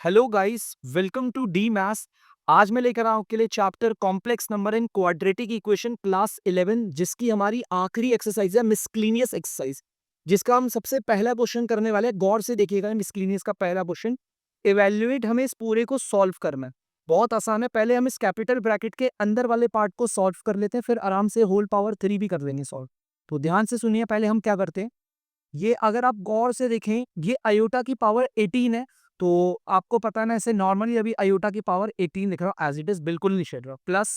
Hello guys, welcome to the maths. आज मैं लेकर आया हूं आपके लिए chapter complex number in quadratic equation class 11, जिसकी हमारी आखिरी एक्सरसाइज है मिसक्लेनियस एक्सरसाइज, जिसका हम सबसे पहला क्वेश्चन करने वाले हैं। गौर से देखिएगा, मिसक्लेनियस का पहला क्वेश्चन इवेल्युएट, हमें इस पूरे को सॉल्व करना है। बहुत आसान है। पहले हम इस कैपिटल ब्रैकेट के अंदर वाले पार्ट को सॉल्व कर लेते हैं, फिर आराम से होल पावर 3 भी कर देंगे सॉल्व। तो ध्यान से सुनिए, पहले हम क्या करते हैं। ये अगर आप गौर से देखें, ये आयोटा की पावर 18 है। तो आपको पता है ना, ऐसे नॉर्मली अभी आयोटा की पावर 18 लिख रहा हूं, एज इट इज, बिल्कुल नहीं छेड़ रहा। प्लस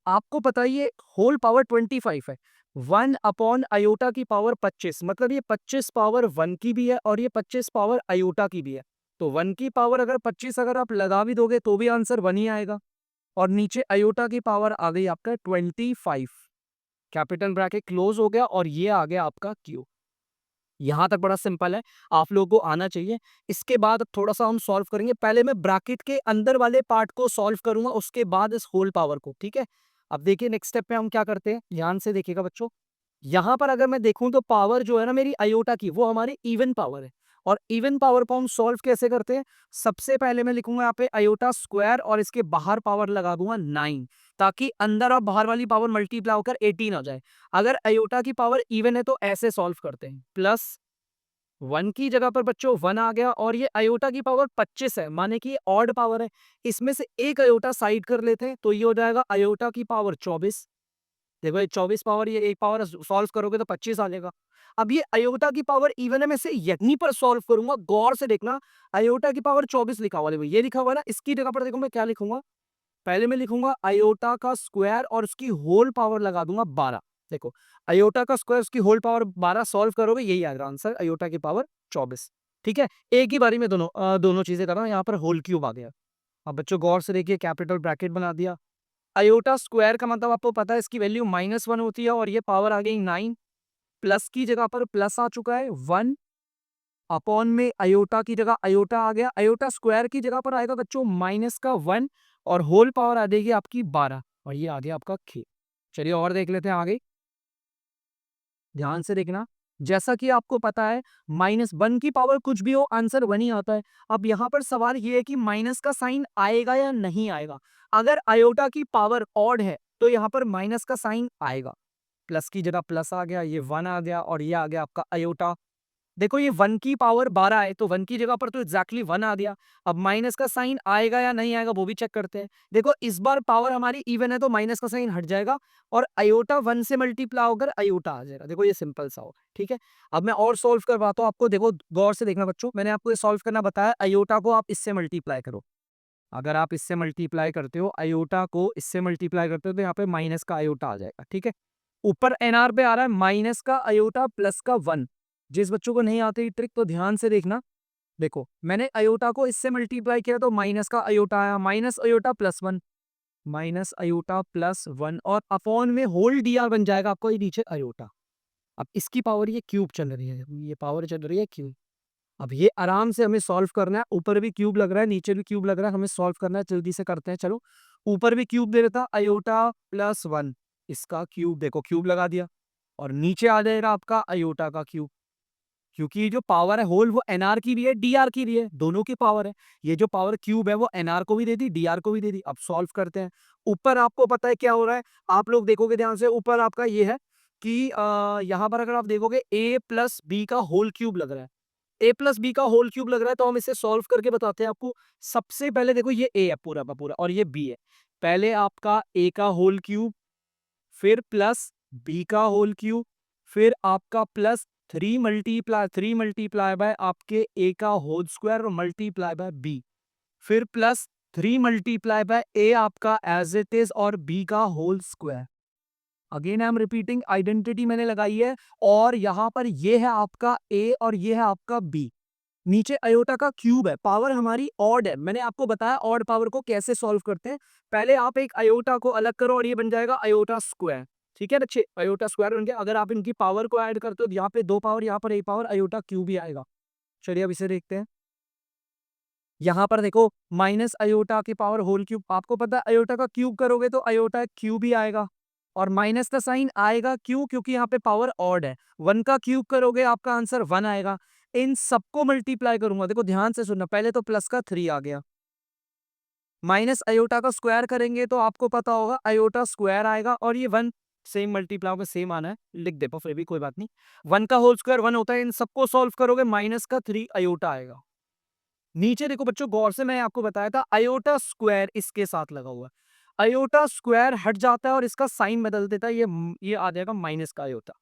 आपको पता है ये होल पावर 25 है। 1 अपॉन आयोटा की पावर 25, मतलब ये 25 पावर 1 की भी है और ये 25 पावर आयोटा की भी है। तो 1 की पावर अगर 25 अगर आप लगा भी दोगे तो भी आंसर 1 ही आएगा। और नीचे आयोटा की पावर आ गई आपका 25। कैपिटल ब्रैकेट क्लोज हो गया और ये आ गया आपका क्यू। यहां तक बड़ा सिंपल है, आप लोगों को आना चाहिए। इसके बाद थोड़ा सा हम सॉल्व करेंगे। पहले मैं ब्रैकेट के अंदर वाले पार्ट को सॉल्व करूंगा, उसके बाद इस होल पावर को। ठीक है, अब देखिए नेक्स्ट स्टेप पे हम क्या करते हैं, ध्यान से देखिएगा बच्चों। यहां पर अगर मैं देखूं तो पावर जो है ना मेरी आयोटा की, वो हमारी इवन पावर है। और इवन पावर को हम सॉल्व कैसे करते हैं। सबसे पहले मैं लिखूंगा यहाँ पे आयोटा स्क्वायर और इसके बाहर पावर लगा दूंगा 9, ताकि अंदर और बाहर वाली पावर मल्टीप्लाई होकर 18 आ जाए। अगर आयोटा की पावर इवन है तो ऐसे सॉल्व करते हैं। प्लस 1 की जगह पर बच्चों 1 आ गया, और ये आयोटा की पावर 25 है, माने कि ये ऑड पावर है। इसमें से एक आयोटा साइड कर लेते हैं, तो ये हो जाएगा आयोटा की पावर 24। देखो ये 24 पावर, ये एक पावर सॉल्व करोगे तो 25 आ जाएगा। अब ये आयोटा की पावर इवन है, मैं से यहीं पर सॉल्व करूंगा। गौर से देखना, आयोटा की पावर 24 लिखा हुआ है, देखो ये लिखा हुआ है ना, इसकी जगह पर देखो मैं क्या लिखूंगा। पहले मैं लिखूंगा आयोटा का स्क्वायर और उसकी होल पावर लगा दूंगा 12। देखो, अयोटा का स्क्वायर उसकी होल पावर 12 सॉल्व करोगे, यही आएगा आंसर, अयोटा की पावर 24। ठीक है, एक ही बारी में दोनों चीजें कर रहा हूं। यहाँ पर होल क्यूब आ गया। अब बच्चों गौर से देखिए, कैपिटल ब्रैकेट बना दिया। अयोटा स्क्वायर का मतलब आपको पता है, इसकी वैल्यू -1 होती है, और ये पावर आ गई 9। प्लस की जगह पर प्लस आ चुका है 1, अपॉन में अयोटा की जगह अयोटा आ गया। अयोटा स्क्वायर की जगह पर आएगा बच्चों माइनस का 1, और होल पावर आ जाएगी आपकी 12, और ये आ गया आपका खे। चलिए और देख लेते हैं आगे, ध्यान से देखना। जैसा कि आपको पता है, -1 की पावर कुछ भी हो, आंसर 1 ही आता है। अब यहाँ पर सवाल ये है कि माइनस का साइन आएगा या नहीं आएगा। अगर अयोटा की पावर ऑड है तो यहाँ पर माइनस का साइन आएगा। प्लस की जगह प्लस आ गया, ये 1 आ गया, और ये आ गया आपका अयोटा। देखो ये 1 की पावर 12 है, तो 1 की जगह पर तो एग्जैक्टली 1 आ गया। अब माइनस का साइन आएगा या नहीं आएगा वो भी चेक करते हैं। देखो इस बार पावर हमारी इवन है, तो माइनस का साइन हट जाएगा, और अयोटा 1 से मल्टीप्लाई होकर अयोटा आ जाएगा। देखो ये सिंपल सा हो, ठीक है। अब मैं और सॉल्व करवाता हूँ आपको। देखो गौर से देखना बच्चों, मैंने आपको ये सॉल्व करना बताया। अयोटा को आप इससे मल्टीप्लाई करो। अगर आप इससे मल्टीप्लाई करते हो, अयोटा को इससे मल्टीप्लाई करते हो, तो यहाँ पे माइनस का अयोटा आ जाएगा। ठीक है, ऊपर एनआर पे आ रहा है माइनस का अयोटा प्लस का 1। जिस बच्चों को नहीं आती ट्रिक तो ध्यान से देखना। देखो मैंने अयोटा को इससे मल्टीप्लाई किया तो माइनस का अयोटा आया, minus iota plus 1, minus iota plus 1, और अपॉन में होल डीआर बन जाएगा आपको ये नीचे अयोटा। अब इसकी पावर ये क्यूब चल रही है, ये पावर चल रही है क्यूब। अब ये आराम से हमें सॉल्व करना है। ऊपर भी क्यूब लग रहा है, नीचे भी क्यूब लग रहा है, हमें सॉल्व करना है। जल्दी से करते हैं, चलो। ऊपर भी क्यूब दे देता, अयोटा प्लस 1, इसका क्यूब, देखो क्यूब लगा दिया, और नीचे आ जाएगा आपका अयोटा का क्यूब। क्योंकि ये जो पावर है होल, वो एनआर की भी है, डीआर की भी है, दोनों की पावर है। ये जो पावर क्यूब है वो एनआर को भी दे दी, डीआर को भी दे दी। अब सॉल्व करते हैं। ऊपर आपको पता है क्या हो रहा है, आप लोग देखोगे ध्यान से, ऊपर आपका ये है कि यहाँ पर अगर आप देखोगे a प्लस बी का होल क्यूब लग रहा है। a प्लस बी का होल क्यूब लग रहा है, तो हम इसे सॉल्व करके बताते हैं आपको। सबसे पहले देखो ये a है पूरा का पूरा, और ये b है। पहले आपका a का होल क्यूब, फिर प्लस बी का होल क्यूब, फिर आपका प्लस 3 बाय आपके ए का होल स्क्वायर और मल्टीप्लाई बाय बी, फिर प्लस 3 बाय ए आपका एज इट इज और बी का whole square. Again I am repeating, identity मैंने लगाई है, और यहां पर ये है आपका ए और ये है आपका बी। नीचे अयोटा का क्यूब है, पावर हमारी ऑड है। मैंने आपको बताया ऑड पावर को कैसे सॉल्व करते हैं। पहले आप एक अयोटा को अलग करो, और ये बन जाएगा अयोटा स्क्वायर। ठीक है बच्चे, अयोटा स्क्वायर बन गया। अगर आप इनकी पावर को ऐड करते हो, तो यहाँ पे 2 पावर, यहाँ पर 1 पावर, अयोटा क्यूब ही आएगा। चलिए अब इसे देखते हैं। यहाँ पर देखो माइनस अयोटा की पावर होल क्यूब, आपको पता है अयोटा का क्यूब करोगे तो अयोटा क्यूब ही आएगा, और माइनस का साइन आएगा क्यों, क्योंकि यहाँ पे पावर ऑड है। 1 का क्यूब करोगे आपका आंसर 1 आएगा। इन सबको मल्टीप्लाई करूंगा, देखो ध्यान से सुनना, पहले तो प्लस का 3 आ गया, माइनस अयोटा का स्क्वायर करेंगे तो आपको पता होगा अयोटा स्क्वायर आएगा, और ये 1 सेम मल्टीप्लाई होगा, सेम आना है, लिख दे पर फिर भी कोई बात नहीं। 1 का होल स्क्वायर 1 होता है, इन सबको सॉल्व करोगे माइनस का 3 अयोटा आएगा। नीचे देखो बच्चों गौर से, मैं आपको बताया था अयोटा स्क्वायर इसके साथ लगा हुआ है, अयोटा स्क्वायर हट जाता है और इसका साइन बदल देता है, ये आ जाएगा माइनस का अयोटा,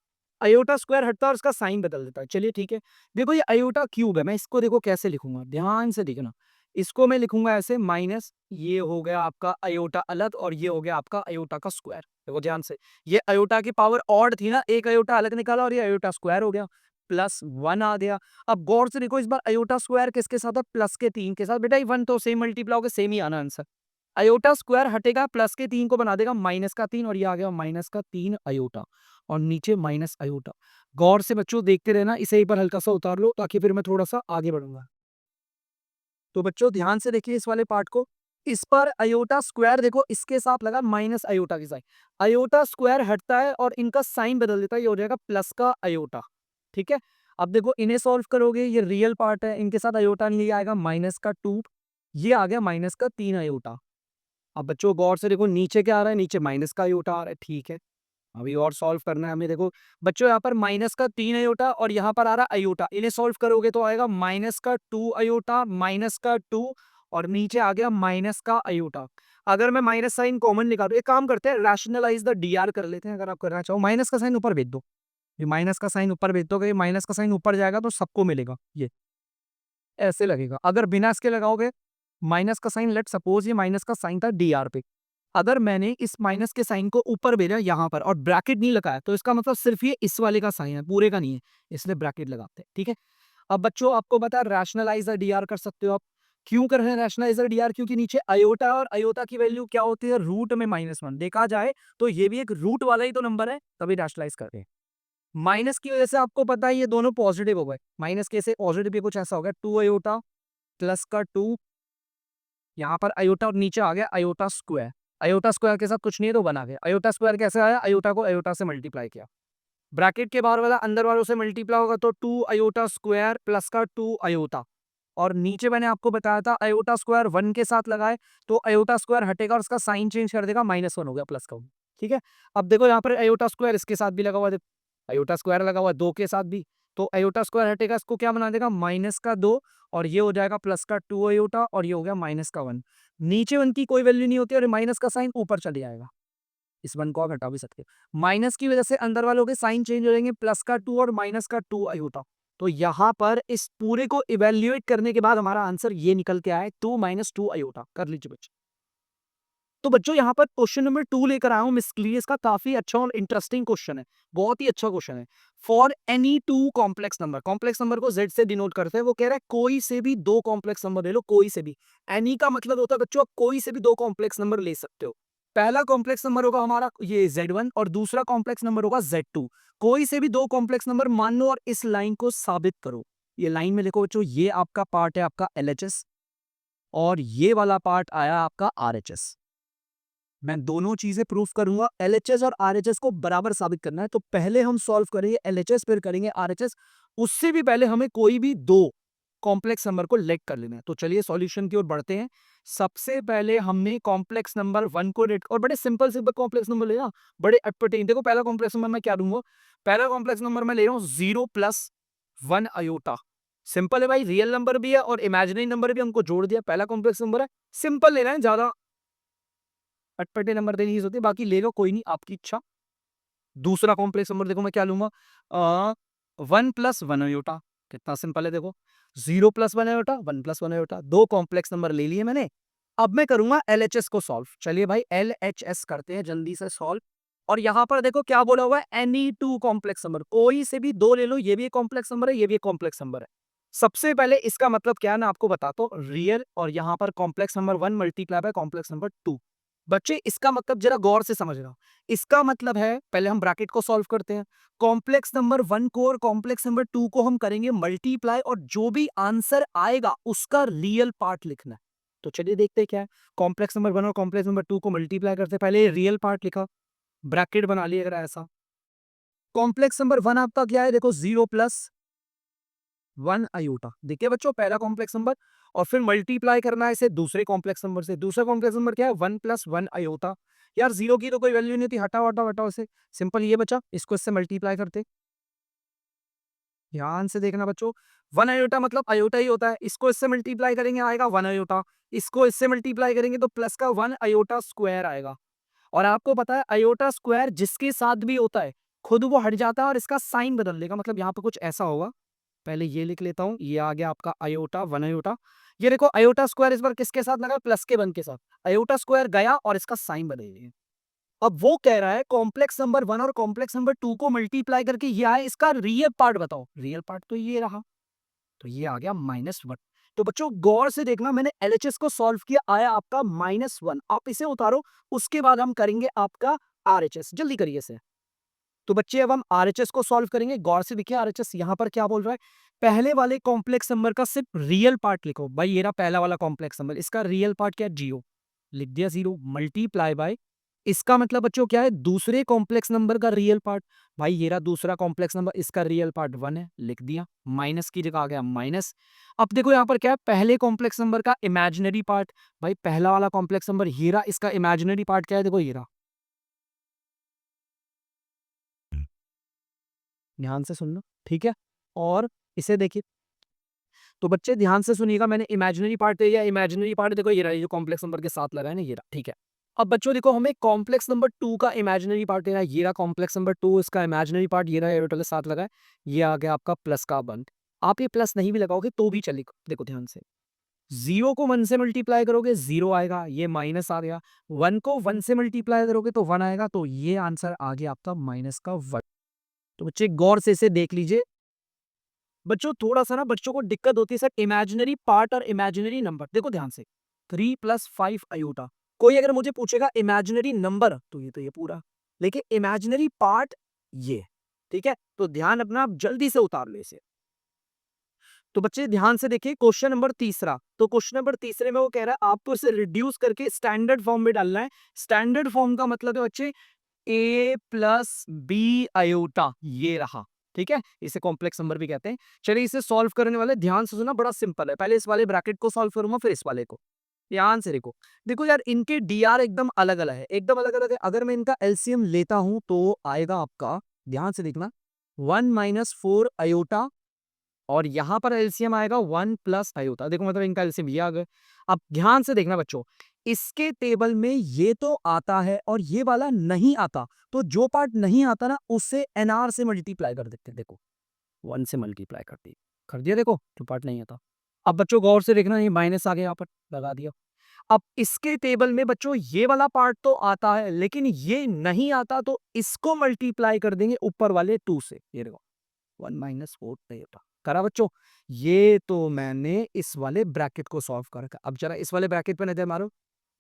अयोटा स्क्वायर हटता है और इसका साइन बदल देता है। चलिए ठीक है, देखो ये अयोटा क्यूब है, मैं इसको देखो कैसे लिखूंगा, ध्यान से देखना, इसको मैं लिखूंगा ऐसे माइनस, ये हो गया आपका अयोटा अलग और ये हो गया आपका अयोटा का स्क्वायर। देखो ध्यान से, ये अयोटा की पावर ऑड थी ना, एक अयोटा अलग निकाला और ये अयोटा स्क्वायर हो गया, प्लस 1 आ गया। अब गौर से देखो, इस बार अयोटा स्क्वायर किसके साथ है, प्लस के 3 के साथ, बेटा ये 1 तो सेम मल्टीप्लाई होगा, सेम ही आना आंसर, अयोटा स्क्वायर हटेगा, प्लस के 3 को बना देगा माइनस का 3 और ये आ गया माइनस का 3 अयोटा, और नीचे माइनस अयोटा। गौर से बच्चों देखते रहना, इसे एक बार हल्का सा उतार लो ताकि फिर मैं थोड़ा सा आगे बढ़ूंगा। तो बच्चों ध्यान से देखिए इस वाले पार्ट को, इस पर अयोटा स्क्वायर देखो इसके साथ लगा माइनस अयोटा की साइन, अयोटा स्क्वायर हटता है और इनका साइन बदल देता है, ये हो जाएगा प्लस का अयोटा। ठीक है, अब देखो इन्हें सॉल्व करोगे, ये रियल पार्ट है, इनके साथ अयोटा नहीं आएगा, माइनस का 2, ये आ गया माइनस का 3 अयोटा। अब बच्चों गौर से देखो नीचे क्या आ रहा है, नीचे माइनस का अयोटा आ रहा है। ठीक है, अभी और सॉल्व करना है हमें, देखो बच्चों यहाँ पर माइनस का 3 अयोटा और यहाँ पर आ रहा अयोटा, इन्हें सॉल्व करोगे तो आएगा माइनस का 2 अयोटा, माइनस का 2 और नीचे आ गया माइनस का अयोटा। अगर मैं माइनस साइन कॉमन निकालूं, एक काम करते हैं रैशनलाइज द डीआर कर लेते हैं, अगर आप करना चाहो माइनस का साइन ऊपर भेज दो, ये माइनस का साइन ऊपर भेज दोगे, माइनस का साइन ऊपर जाएगा तो सबको मिलेगा, ये ऐसे लगेगा। अगर बिना इसके लगाओगे माइनस का साइन, लेट सपोज ये माइनस का साइन था डीआर पे, अगर मैंने इस माइनस के साइन को ऊपर भेजा यहाँ पर और ब्रैकेट नहीं लगाया तो इसका मतलब सिर्फ ये इस वाले का साइन है, पूरे का नहीं है, इसलिए ब्रैकेट लगाते हैं। ठीक है, अब बच्चों आपको पता रैशनलाइजर डीआर कर सकते हो आप, क्यों कर रहे हैं रैशनलाइजर डीआर, क्योंकि नीचे अयोटा और अयोटा की वैल्यू क्या होती है, रूट में -1, देखा जाए तो ये भी एक रूट वाला ही तो नंबर है, तभी रैशनलाइज कर रहे हैं। माइनस की वजह से आपको पता है ये दोनों पॉजिटिव हो गए, माइनस के से पॉजिटिव भी कुछ ऐसा हो गया, 2 अयोटा प्लस का 2, यहाँ पर अयोटा और नीचे आ गया अयोटा स्क्वायर, अयोटा स्क्वायर के साथ कुछ नहीं है तो बना गया, अयोटा स्क्वायर कैसे आया, अयोटा को अयोटा से मल्टीप्लाई किया, ब्रैकेट के बाहर वाला अंदर वालों से मल्टीप्लाई होगा तो 2 अयोटा स्क्वायर प्लस का 2 अयोटा, और नीचे मैंने आपको बताया था अयोटा स्क्वायर 1 के साथ लगाए तो अयोटा स्क्वायर हटेगा और उसका साइन चेंज कर देगा, -1 हो गया प्लस का 1। ठीक है, अब देखो यहाँ पर अयोटा स्क्वायर इसके साथ भी लगा हुआ है, अयोटा स्क्वायर लगा हुआ है 2 के साथ भी, तो अयोटा स्क्वायर हटेगा, इसको क्या बना देगा माइनस का 2 और ये हो जाएगा प्लस का 2 अयोटा और ये हो गया माइनस का 1। नीचे 1 की कोई वैल्यू नहीं होती और माइनस का साइन ऊपर चले जाएगा, इस 1 को आप हटा भी सकते हो, माइनस की वजह से अंदर वालों के साइन चेंज हो जाएंगे, प्लस का 2 और माइनस का 2 अयोटा। तो यहाँ पर इस पूरे को इवेल्युएट करने के बाद हमारा आंसर ये निकल के आया 2 - 2 अयोटा, कर लीजिए बच्चे। तो बच्चों यहाँ पर क्वेश्चन नंबर 2 लेकर आया हूं मिसक्लियस का, काफी अच्छा और इंटरेस्टिंग क्वेश्चन है, बहुत ही अच्छा क्वेश्चन है। For any two complex number, complex number को जेड से डिनोट करते हैं, वो कह रहा है कोई से भी 2 कॉम्प्लेक्स नंबर ले लो, कोई से भी, एनी का मतलब होता है बच्चों आप कोई से भी 2 कॉम्प्लेक्स नंबर ले सकते हो। पहला कॉम्प्लेक्स नंबर होगा हमारा ये Z1 और दूसरा कॉम्प्लेक्स नंबर होगा Z2, कोई से भी 2 कॉम्प्लेक्स नंबर मान लो और इस लाइन को साबित करो। ये लाइन में लिखो बच्चों, ये आपका पार्ट है आपका LHS और ये वाला पार्ट आया आपका RHS। मैं दोनों चीजें प्रूफ करूंगा, LHS और RHS को बराबर साबित करना है, तो पहले हम सॉल्व करेंगे LHS फिर करेंगे RHS, उससे भी पहले हमें कोई भी 2 कॉम्प्लेक्स नंबर को लेट कर लेना है। तो चलिए सॉल्यूशन की ओर बढ़ते हैं। सबसे पहले हमने कॉम्प्लेक्स नंबर 1 को लेट, और बड़े सिंपल सिंपल कॉम्प्लेक्स नंबर लेना, बड़े अटपटे। देखो पहला कॉम्प्लेक्स नंबर मैं क्या दूंगा, पहला कॉम्प्लेक्स नंबर मैं ले रहा हूं 0 + 1 अयोटा, सिंपल है भाई, रियल नंबर भी है और इमेजिनरी नंबर भी हमको जोड़ दिया, पहला कॉम्प्लेक्स नंबर है, सिंपल लेना है, ज्यादा अटपटे नंबर देने की जरूरत है, बाकी ले लो कोई नहीं आपकी इच्छा। दूसरा कॉम्प्लेक्स नंबर देखो मैं क्या लूंगा, 1 + 1 अयोटा, कितना सिंपल है देखो, 0 + 1 अयोटा, 1 + 1 अयोटा, 2 कॉम्प्लेक्स नंबर ले लिए मैंने। अब मैं करूंगा LHS को सॉल्व, चलिए भाई LHS करते हैं जल्दी से सॉल्व। और यहां पर देखो क्या बोला हुआ है, एनी टू कॉम्प्लेक्स नंबर, कोई से भी 2 ले लो, ये भी एक कॉम्प्लेक्स नंबर है, ये भी एक कॉम्प्लेक्स नंबर है। सबसे पहले इसका मतलब क्या है मैं आपको बताता हूं, रियल और यहां पर complex number 1 multiply by complex number 2। बच्चे इसका मतलब जरा गौर से समझना, इसका मतलब है पहले हम ब्रैकेट को सॉल्व करते हैं, कॉम्प्लेक्स नंबर 1 को और कॉम्प्लेक्स नंबर 2 को हम करेंगे मल्टीप्लाई और जो भी आंसर आएगा उसका रियल पार्ट लिखना है। तो चलिए देखते हैं क्या है, कॉम्प्लेक्स नंबर 1 और कॉम्प्लेक्स नंबर 2 को मल्टीप्लाई करते हैं, पहले रियल पार्ट लिखा, ब्रैकेट बना लिया अगर ऐसा। कॉम्प्लेक्स नंबर 1 आपका क्या है, देखो 0 + 1 आयोटा। देखिए बच्चों पहला कॉम्प्लेक्स नंबर और फिर मल्टीप्लाई करना है इसे दूसरे कॉम्प्लेक्स नंबर से। दूसरा कॉम्प्लेक्स नंबर क्या है 1 + 1 आयोटा। यार जीरो की तो कोई वैल्यू नहीं थी, हटाओ हटाओ हटाओ इसे। सिंपल ये बचा, इसको इससे मल्टीप्लाई करते। ध्यान से देखना बच्चों, 1 आयोटा मतलब आयोटा ही होता है, इसको इससे मल्टीप्लाई करेंगे आएगा 1 आयोटा, इसको इससे मल्टीप्लाई करेंगे तो प्लस का 1 आयोटा स्क्वायर आएगा। और आपको पता है आयोटा स्क्वायर जिसके साथ भी होता है खुद वो हट जाता है और इसका साइन बदल देगा। मतलब यहाँ पे कुछ ऐसा होगा, पहले ये लिख लेता हूं, ये आ गया आपका आयोटा 1 आयोटा। ये देखो आयोटा स्क्वायर इस बार किसके साथ लगा, प्लस के 1 के साथ। आयोटा स्क्वायर गया और इसका साइन बदल गया। अब वो कह रहा है कॉम्प्लेक्स नंबर 1 और कॉम्प्लेक्स नंबर 2 को मल्टीप्लाई करके ये आए, इसका रियल पार्ट बताओ। रियल पार्ट तो ये रहा, तो ये आ गया -1। तो बच्चों गौर से देखना, मैंने एलएचएस को सॉल्व किया, आया आपका -1। आप इसे उतारो, उसके बाद हम करेंगे आपका आरएचएस। जल्दी करिए इसे। तो बच्चे अब हम आरएचएस को सॉल्व करेंगे। गौर से देखिए आरएचएस यहां पर क्या बोल रहा है, पहले वाले कॉम्प्लेक्स नंबर का सिर्फ रियल पार्ट लिखो। भाई ये रहा पहला वाला कॉम्प्लेक्स नंबर, इसका रियल पार्ट क्या है, जीरो, लिख दिया 0, मल्टीप्लाई बाय, इसका मतलब बच्चों क्या है, दूसरे कॉम्प्लेक्स नंबर का रियल पार्ट। भाई ये रहा दूसरा कॉम्प्लेक्स नंबर, इसका रियल पार्ट 1 है, लिख दिया, माइनस की जगह आ गया माइनस। अब देखो यहाँ पर क्या है, पहले कॉम्प्लेक्स नंबर का इमेजिनरी पार्ट। भाई पहला वाला कॉम्प्लेक्स नंबर ये रहा, इसका इमेजिनरी पार्ट क्या है, देखो ये रहा। ध्यान से सुनना, ठीक है। और इसे देखिए, तो बच्चे ध्यान से सुनिएगा, मैंने इमेजिनरी पार्ट या इमेजिनरी पार्ट देखो ये रहा, ये जो कॉम्प्लेक्स नंबर के साथ लगा है ना, ये रहा, ठीक है। अब बच्चों देखो हमें कॉम्प्लेक्स नंबर 2 का इमेजिनरी पार्ट लेना है, ये रहा कॉम्प्लेक्स नंबर 2, इसका इमेजिनरी पार्ट ये रहा, एरोटल के साथ लगा है, ये आ गया आपका प्लस का बंद। आप ये प्लस नहीं भी लगाओगे तो भी चलेगा, देखो ध्यान से। जीरो को 1 से मल्टीप्लाई करोगे 0 आएगा, ये माइनस आ गया। 1 को 1 से मल्टीप्लाई करोगे तो 1 आएगा, तो ये आंसर आ गया आपका -1। तो बच्चे गौर से इसे देख लीजिए। बच्चों थोड़ा सा ना बच्चों को दिक्कत होती है सर, इमेजिनरी पार्ट और इमेजिनरी नंबर। देखो ध्यान से, 3 + 5 आयोटा। कोई अगर मुझे पूछेगा इमेजिनरी नंबर तो ये पूरा, लेकिन इमेजिनरी पार्ट ये, ठीक है। तो ध्यान अपना, आप जल्दी से उतार ले इसे। तो बच्चे ध्यान से देखिए क्वेश्चन नंबर तीसरा। तो क्वेश्चन नंबर तीसरे में वो कह रहा है आपको इसे रिड्यूस करके स्टैंडर्ड फॉर्म में डालना है। स्टैंडर्ड फॉर्म का मतलब है बच्चे a + b आयोटा, ये रहा, ठीक है। इसे कॉम्प्लेक्स नंबर भी कहते हैं। चलिए इसे सॉल्व करने वाले ध्यान से सुना, बड़ा सिंपल है। पहले इस वाले ब्रैकेट को सॉल्व करूंगा, फिर इस वाले को। ध्यान से देखो, देखो यार इनके डीआर एकदम अलग अलग है, एकदम अलग अलग है। अगर मैं इनका एलसीएम लेता हूं तो आएगा आपका, ध्यान से देखना, 1 - 4 आयोटा, और यहां पर एलसीएम आएगा 1 + आयोटा। देखो मतलब इनका एलसीएम ये आ गया। अब ध्यान से देखना बच्चों, इसके टेबल में ये तो आता है और ये वाला नहीं आता, तो जो पार्ट नहीं आता ना उससे एनआर से मल्टीप्लाई कर देते हैं। देखो 1 से मल्टीप्लाई कर दिया, देखो जो पार्ट नहीं आता। अब बच्चों गौर से देखना, ये माइनस आ गया, यहाँ पर लगा दिया। अब इसके टेबल में बच्चों ये वाला पार्ट तो आता है लेकिन ये नहीं आता, तो इसको मल्टीप्लाई कर देंगे ऊपर वाले 2 से। ये देखो 1 - 4 करा बच्चों। ये तो मैंने इस वाले ब्रैकेट को सॉल्व कर रखा। अब जरा इस वाले ब्रैकेट पे नजर मारो,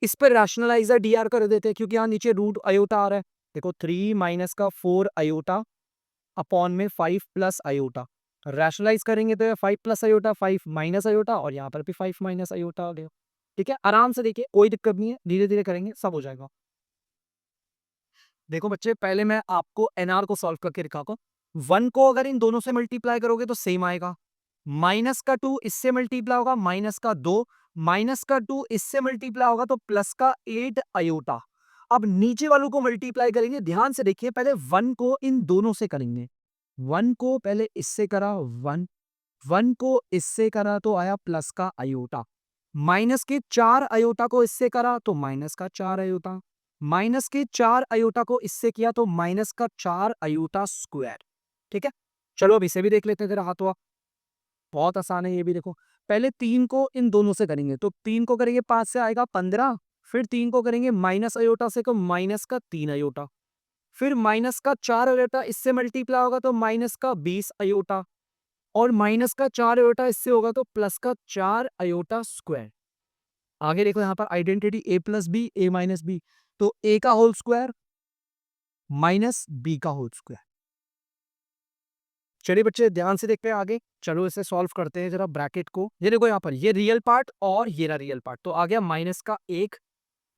इस पर रैशनलाइजर डीआर कर देते हैं क्योंकि यहाँ नीचे रूट आयोटा आ रहा है। देखो 3 - 4 आयोटा अपॉन में 5 + आयोटा। रैशनलाइज करेंगे तो 5 + आयोटा, 5 - आयोटा, और यहाँ पर भी 5 - आयोटा आ गया। ठीक है, आराम से देखिए, कोई दिक्कत नहीं है, धीरे धीरे करेंगे सब हो जाएगा। देखो बच्चे पहले मैं आपको एनआर को सॉल्व करके दिखाता हूं। 1 को अगर इन दोनों से मल्टीप्लाई करोगे तो सेम आएगा। माइनस का 2 इससे मल्टीप्लाई होगा, माइनस का 2, माइनस का 2 इससे मल्टीप्लाई होगा तो प्लस का 8 आयोटा। अब नीचे वालों को मल्टीप्लाई करेंगे, ध्यान से देखिए, पहले 1 को इन दोनों से करेंगे। 1 को पहले इससे करा 1, 1 को इससे करा तो आया प्लस का आयोटा। माइनस के 4 आयोटा को इससे करा तो माइनस का 4 आयोटा। माइनस के 4 आयोटा को इससे किया तो माइनस का 4 आयोटा स्क्वायर। ठीक है, चलो अब इसे भी देख लेते हैं जरा हाथों। बहुत आसान है ये भी, देखो पहले 3 को इन दोनों से करेंगे तो 3 को करेंगे 5 से आएगा 15, फिर 3 को करेंगे माइनस अयोटा से तो माइनस का 3 अयोटा, फिर माइनस का 4 अयोटा इससे मल्टीप्लाई होगा तो माइनस का 20 अयोटा, और माइनस का 4 अयोटा इससे होगा तो प्लस का 4 अयोटा स्क्वायर। आगे देखो यहाँ पर identity a + b a - b, तो a का होल स्क्वायर माइनस b का होल स्क्वायर। चलिए बच्चे ध्यान से देखते हैं आगे, चलो इसे सॉल्व करते हैं जरा ब्रैकेट को। ये देखो यहाँ पर ये रियल पार्ट और ये रहा रियल पार्ट, तो आ गया माइनस का 1,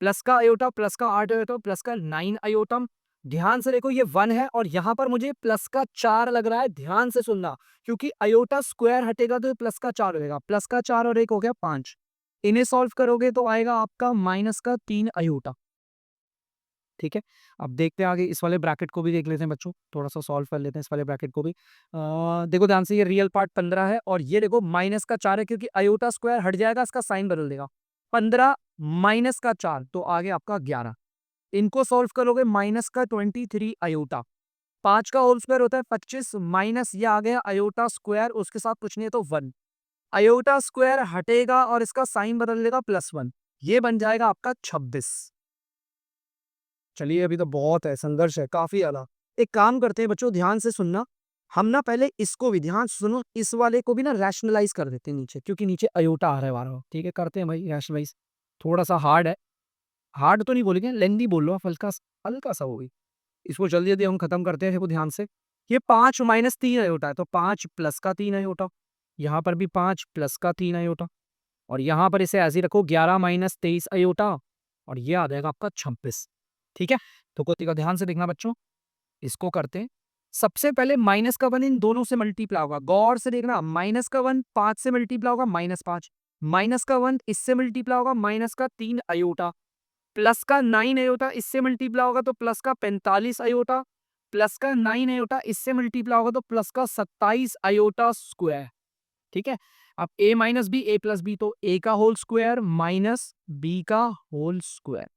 प्लस का आयोटा, प्लस का 8 आयोटा, प्लस का 9 आयोटम, ध्यान से देखो ये 1 है और यहाँ पर मुझे प्लस का 4 लग रहा है, ध्यान से सुनना, क्योंकि आयोटा स्क्वायर हटेगा तो ये प्लस का 4 होगा, प्लस का 4 और 1 हो गया 5। इन्हें सॉल्व करोगे तो आएगा आपका माइनस का 3 आयोटा। ठीक है, अब देखते हैं आगे, इस वाले ब्रैकेट को भी देख लेते हैं बच्चों, थोड़ा सा सॉल्व कर लेते हैं इस वाले ब्रैकेट को भी। देखो ध्यान से, ये रियल पार्ट 15 है और ये देखो माइनस का 4 है, क्योंकि आयोटा स्क्वायर हट जाएगा, इसका साइन बदल देगा। 15 माइनस का 4 तो आगे आपका 11। इनको सॉल्व करोगे माइनस का 23 आयोटा। 5 का होल स्क्वायर होता है 25, माइनस ये आ गया आयोटा स्क्वायर, उसके साथ कुछ नहीं है तो 1। आयोटा स्क्वायर हटेगा और इसका साइन बदल देगा +1, ये बन जाएगा आपका 26। चलिए, अभी तो बहुत है, संघर्ष है काफी ज्यादा। एक काम करते हैं बच्चों, ध्यान से सुनना, हम ना पहले इसको भी ध्यान से सुनो, इस वाले को भी ना रैशनलाइज कर देते हैं नीचे, क्योंकि नीचे अयोटा आ रहा है बार। ठीक है, करते हैं भाई रैशनलाइज। थोड़ा सा हार्ड है, हार्ड तो नहीं बोलेंगे, लेंदी बोल लो आप, हल्का हल्का सा होगी। इसको जल्दी जल्दी हम खत्म करते हैं, देखो ध्यान से। ये 5 माइनस 3 अयोटा है, तो 5 प्लस का 3 अयोटा। यहाँ पर भी 5 प्लस का 3 अयोटा, और यहाँ पर इसे ऐसे ही रखो 11 माइनस 23 अयोटा, और ये आ जाएगा आपका 26। ठीक है, तो कोटि का ध्यान से देखना बच्चों, इसको करते हैं। सबसे पहले माइनस का 1 इन दोनों से मल्टीप्लाई होगा, गौर से देखना, माइनस का 1 5 से मल्टीप्लाई होगा -5, माइनस का 1 इससे मल्टीप्लाई होगा माइनस का 3 अयोटा, प्लस का 9 अयोटा इससे मल्टीप्लाई होगा तो प्लस का 45 अयोटा, प्लस का 9 अयोटा इससे मल्टीप्लाई होगा तो प्लस का 27 अयोटा स्क्वायर। ठीक है, अब a minus b a plus b, तो a का होल स्क्वायर माइनस b का होल स्क्वायर,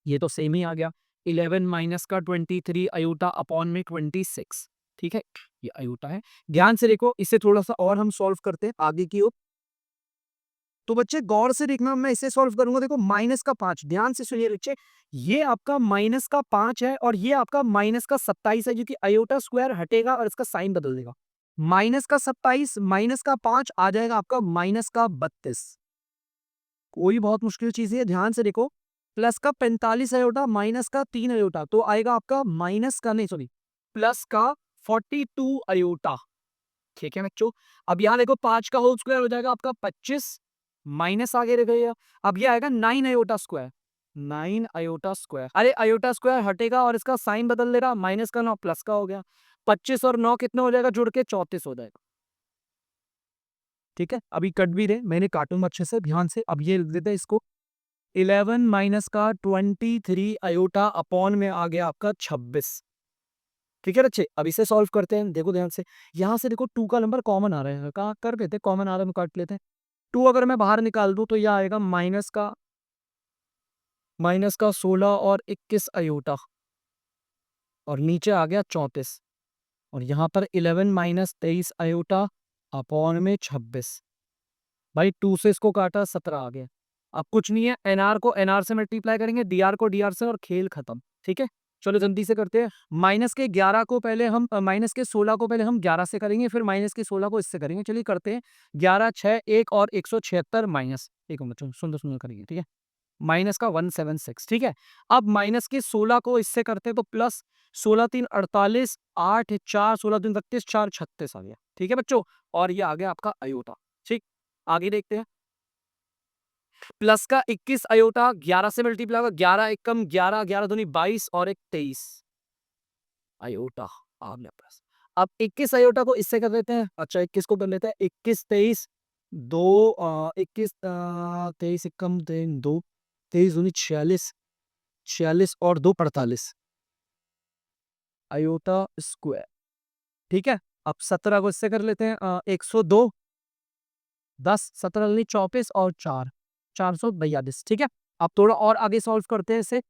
ये तो सेम ही आ गया। 11 माइनस का 23 अयोटा अपॉन में 26। ठीक है, ये अयोटा है। ध्यान से देखो, इसे थोड़ा सा और हम सॉल्व करते हैं आगे की ओर। तो बच्चे गौर से देखना, मैं इसे सॉल्व करूंगा, देखो माइनस का 5, ध्यान से सुनिए बच्चे, ये आपका माइनस का 5 है और ये आपका माइनस का 27 है, क्योंकि अयोटा स्क्वायर हटेगा और इसका साइन बदल देगा। माइनस का 27 माइनस का 5 आ जाएगा आपका माइनस का 32। कोई बहुत मुश्किल चीज है, ध्यान से देखो, प्लस का 45 अयोटा माइनस का 3 अयोटा, तो आएगा आपका माइनस का, नहीं सॉरी, प्लस का 42 अयोटा। ठीक है बच्चों, अब यहाँ देखो 5 का होल स्क्वायर हो जाएगा आपका 25, माइनस आगे रह गया, अब ये आएगा 9 अयोटा स्क्वायर। 9 अयोटा स्क्वायर, अरे अयोटा स्क्वायर हटेगा और इसका साइन बदल देगा, माइनस का 9 प्लस का हो गया, 25 और 9 कितना हो जाएगा जुड़ के 34 हो जाएगा। ठीक है, अभी कट भी रहे, मैंने काटूंगा अच्छे से, ध्यान से। अब ये लिख देते हैं इसको, 11 माइनस का 23 अयोटा अपॉन में आ गया आपका 26। ठीक है बच्चे, अब इसे सॉल्व करते हैं, देखो ध्यान से, यहाँ से देखो 2 का नंबर कॉमन आ रहा है, कहा कर लेते, कॉमन आ रहा है काट लेते हैं। 2 अगर मैं बाहर निकाल दूं तो यह आएगा माइनस का 16 और 21 अयोटा, और नीचे आ गया 34, और यहाँ पर 11 माइनस 23 अयोटा अपॉन में 26। भाई 2 से इसको काटा 17 आ गया। अब कुछ नहीं है, एनआर को एनआर से मल्टीप्लाई करेंगे, डीआर को डीआर से, और खेल खत्म। ठीक है, चलो जल्दी से करते हैं। माइनस के 11 को पहले हम माइनस के 16 को पहले हम 11 से करेंगे, फिर माइनस के 16 को इससे करेंगे। चलिए करते हैं, 11 6 1 और 176 माइनस एक, बच्चों सुंदर सुंदर करेंगे। ठीक है, माइनस का 176। ठीक है, अब माइनस के 16 को इससे करते हैं तो प्लस, 16 3 48, 8 4 16 3 32, 4 36 आ गया। ठीक है बच्चों, और ये आ गया आपका अयोटा। ठीक, आगे देखते हैं, प्लस का 21 अयोटा 11 से मल्टीप्लाई होगा, 11 एकम 11, 11 दूनी 22 और एक 23 अयोटा आ गया प्लस। अब 21 अयोटा को इससे कर देते हैं, अच्छा 21 को कर लेते हैं, 21 23 2 21 23 एकम 2, 23 दूनी 46, 46 और 2 48 अयोटा स्क्वायर। ठीक है, अब 17 को इससे कर लेते हैं, 102 10 17 दूनी 34 और 4 442। ठीक है, अब थोड़ा और आगे सॉल्व करते हैं इसे।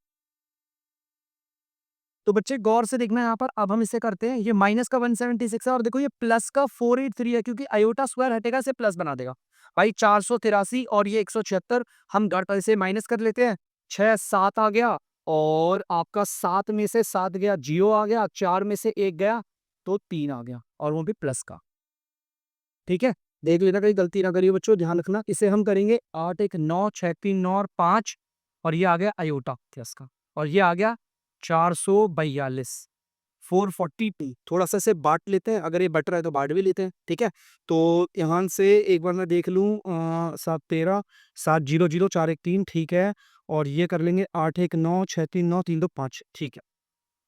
तो बच्चे गौर से देखना यहाँ पर, अब हम इसे करते हैं, ये माइनस का 176 है और देखो ये प्लस का 483 है, क्योंकि अयोटा स्क्वायर हटेगा इसे प्लस बना देगा। भाई 483 और ये 176 हम डॉट पर इसे माइनस कर लेते हैं, 6 7 आ गया, और आपका 7 में से 7 गया, 0 आ गया, 4 में से 1 गया तो 3 आ गया, और वो भी प्लस का। ठीक है, देख लेना कहीं गलती ना करिए बच्चों, ध्यान रखना। इसे हम करेंगे 8 1 9 6 3 9 और 5, और ये आ गया अयोटा प्लस का, और ये आ गया 442 442। थोड़ा सा इसे बांट लेते हैं, अगर ये बट रहा है तो बांट भी लेते हैं। ठीक है, तो यहाँ से एक बार मैं देख लूँ, 7 13 7 0 0 4 1 3, ठीक है, और ये कर लेंगे 8 1 9 6 3 9 3 2 5। ठीक है,